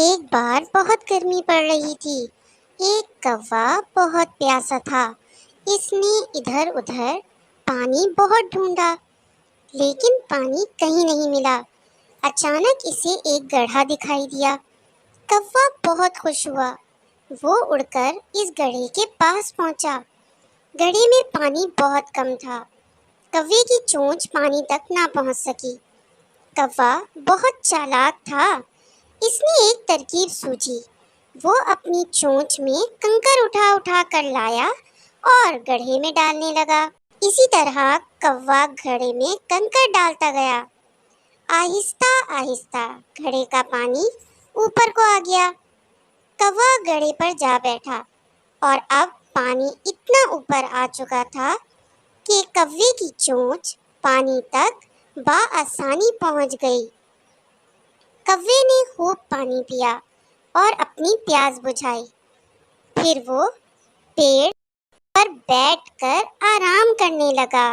ایک بار بہت گرمی پڑ رہی تھی۔ ایک کوا بہت پیاسا تھا۔ اس نے ادھر ادھر پانی بہت ڈھونڈا، لیکن پانی کہیں نہیں ملا۔ اچانک اسے ایک گڑھا دکھائی دیا۔ کوا بہت خوش ہوا۔ وہ اڑ کر اس گڑھے کے پاس پہنچا۔ گڑھے میں پانی بہت کم تھا۔ کوے کی چونچ پانی تک نہ پہنچ سکی۔ کوا بہت چالاک تھا۔ اس نے ایک ترکیب سوچی۔ وہ اپنی چونچ میں کنکر اٹھا اٹھا کر لایا اور گڑھے میں ڈالنے لگا۔ اسی طرح کوا گھڑے میں کنکر ڈالتا گیا۔ آہستہ آہستہ گھڑے کا پانی اوپر کو آ گیا۔ کوا گڑھے پر جا بیٹھا اور اب پانی اتنا اوپر آ چکا تھا کہ کوے کی چونچ پانی تک بآسانی پہنچ گئی۔ کوے نے خوب پانی پیا اور اپنی پیاس بجھائی۔ پھر وہ پیڑ پر بیٹھ کر آرام کرنے لگا۔